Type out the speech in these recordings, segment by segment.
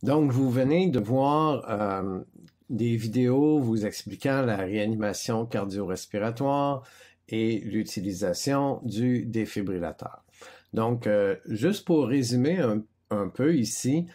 Donc, vous venez de voir des vidéos vous expliquant la réanimation cardio-respiratoire et l'utilisation du défibrillateur. Donc, juste pour résumer un peu ici,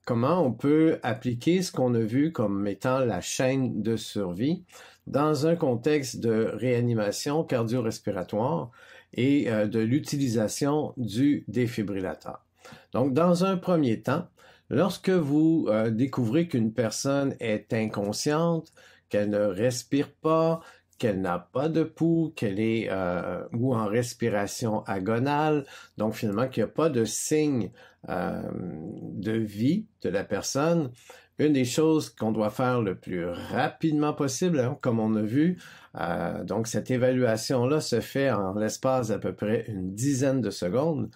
comment on peut appliquer ce qu'on a vu comme étant la chaîne de survie dans un contexte de réanimation cardio-respiratoire et de l'utilisation du défibrillateur. Donc, dans un premier temps, lorsque vous découvrez qu'une personne est inconsciente, qu'elle ne respire pas, qu'elle n'a pas de pouls, qu'elle est ou en respiration agonale, donc finalement qu'il n'y a pas de signe de vie de la personne, une des choses qu'on doit faire le plus rapidement possible, hein, comme on a vu, donc cette évaluation-là se fait en l'espace d'à peu près une dizaine de secondes,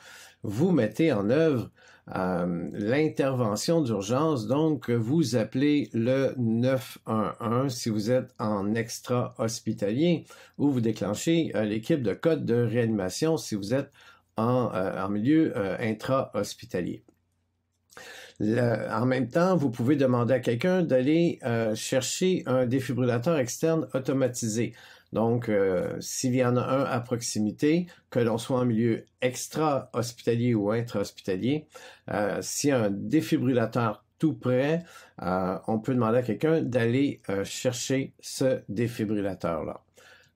vous mettez en œuvre l'intervention d'urgence, donc vous appelez le 911 si vous êtes en extra-hospitalier ou vous déclenchez l'équipe de code de réanimation si vous êtes en milieu intra-hospitalier. En même temps, vous pouvez demander à quelqu'un d'aller chercher un défibrillateur externe automatisé. Donc, s'il y en a un à proximité, que l'on soit en milieu extra-hospitalier ou intra-hospitalier, s'il y a un défibrillateur tout près, on peut demander à quelqu'un d'aller chercher ce défibrillateur-là.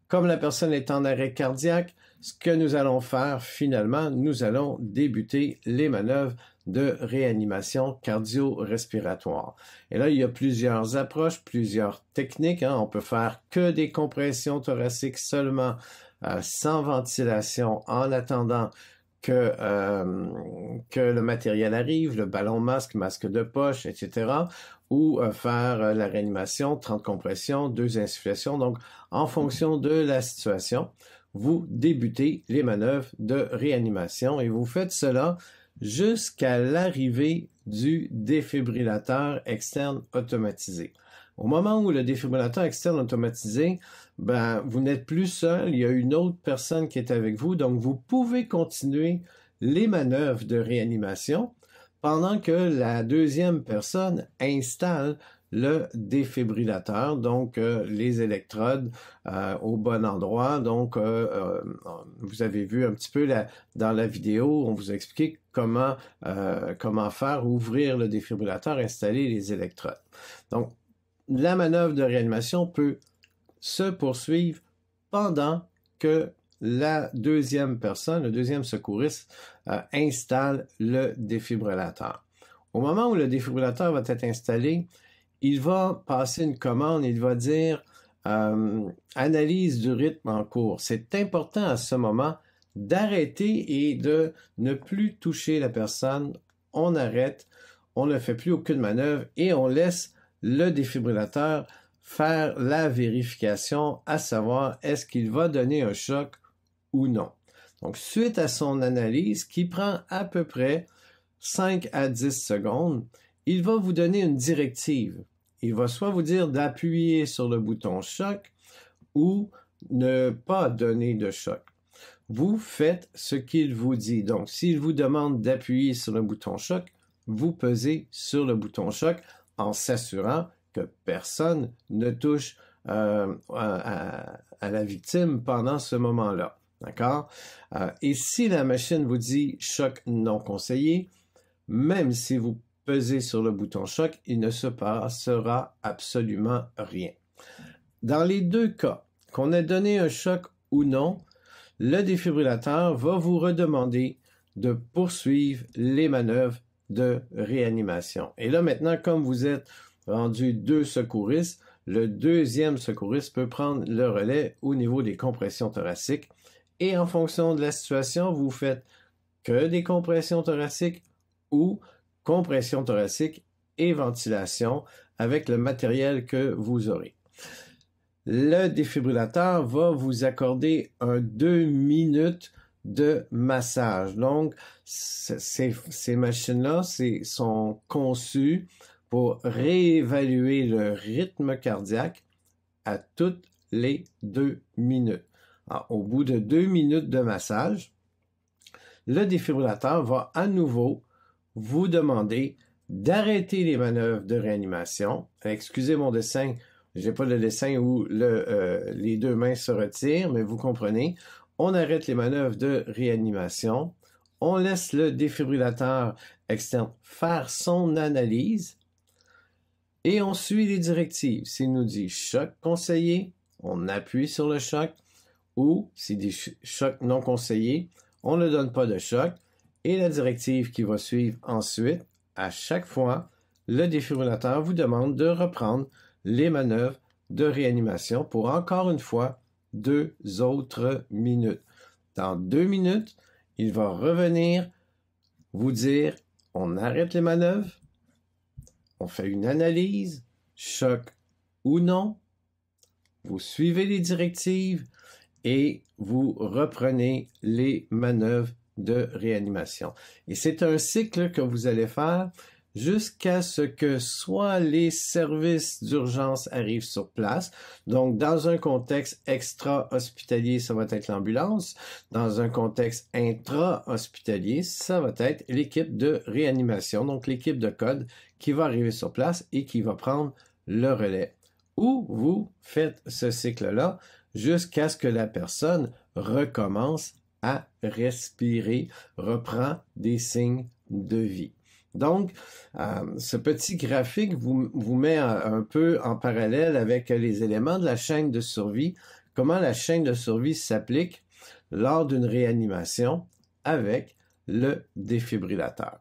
Comme la personne est en arrêt cardiaque, ce que nous allons faire finalement, nous allons débuter les manœuvres de réanimation cardio-respiratoire. Et là, il y a plusieurs approches, plusieurs techniques. Hein. On peut faire que des compressions thoraciques seulement, sans ventilation, en attendant que le matériel arrive, le ballon masque, masque de poche, etc., ou faire la réanimation, 30 compressions, 2 insufflations. Donc, en fonction de la situation, vous débutez les manœuvres de réanimation et vous faites cela jusqu'à l'arrivée du défibrillateur externe automatisé. Au moment où le défibrillateur externe automatisé, vous n'êtes plus seul, il y a une autre personne qui est avec vous, donc vous pouvez continuer les manœuvres de réanimation pendant que la deuxième personne installe le défibrillateur, donc les électrodes au bon endroit. Donc, vous avez vu un petit peu dans la vidéo, on vous a expliqué comment faire ouvrir le défibrillateur, installer les électrodes. Donc, la manœuvre de réanimation peut se poursuivre pendant que la deuxième personne, le deuxième secouriste, installe le défibrillateur. Au moment où le défibrillateur va être installé, il va passer une commande, il va dire analyse du rythme en cours. C'est important à ce moment d'arrêter et de ne plus toucher la personne. On arrête, on ne fait plus aucune manœuvre et on laisse le défibrillateur faire la vérification, à savoir est-ce qu'il va donner un choc ou non. Donc, suite à son analyse, qui prend à peu près 5 à 10 secondes, il va vous donner une directive. Il va soit vous dire d'appuyer sur le bouton choc ou ne pas donner de choc. Vous faites ce qu'il vous dit. Donc, s'il vous demande d'appuyer sur le bouton choc, vous pesez sur le bouton choc en s'assurant que personne ne touche à la victime pendant ce moment-là. D'accord? Et si la machine vous dit choc non conseillé, même si vous pesez sur le bouton choc, il ne se passera absolument rien. Dans les deux cas, qu'on ait donné un choc ou non, le défibrillateur va vous redemander de poursuivre les manœuvres de réanimation. Et là, maintenant, comme vous êtes rendu 2 secouristes, le deuxième secouriste peut prendre le relais au niveau des compressions thoraciques. Et en fonction de la situation, vous faites que des compressions thoraciques ou compression thoracique et ventilation avec le matériel que vous aurez. Le défibrillateur va vous accorder 2 minutes de massage. Donc, ces machines-là sont conçues pour réévaluer le rythme cardiaque à toutes les 2 minutes. Alors, au bout de 2 minutes de massage, le défibrillateur va à nouveau vous demander d'arrêter les manœuvres de réanimation. Excusez mon dessin, j'ai pas le dessin où les deux mains se retirent, mais vous comprenez. On arrête les manœuvres de réanimation. On laisse le défibrillateur externe faire son analyse et on suit les directives. S'il nous dit choc conseillé, on appuie sur le choc, ou s'il dit choc non conseillé, on ne donne pas de choc. Et la directive qui va suivre ensuite, à chaque fois, le défibrillateur vous demande de reprendre les manœuvres de réanimation pour encore une fois 2 autres minutes. Dans 2 minutes, il va revenir vous dire on arrête les manœuvres, on fait une analyse, choc ou non, vous suivez les directives et vous reprenez les manœuvres de réanimation. Et c'est un cycle que vous allez faire jusqu'à ce que soit les services d'urgence arrivent sur place. Donc, dans un contexte extra-hospitalier, ça va être l'ambulance. Dans un contexte intra-hospitalier, ça va être l'équipe de réanimation, donc l'équipe de code qui va arriver sur place et qui va prendre le relais. Ou vous faites ce cycle-là jusqu'à ce que la personne recommence à respirer, reprend des signes de vie. Donc, ce petit graphique vous met un peu en parallèle avec les éléments de la chaîne de survie, comment la chaîne de survie s'applique lors d'une réanimation avec le défibrillateur.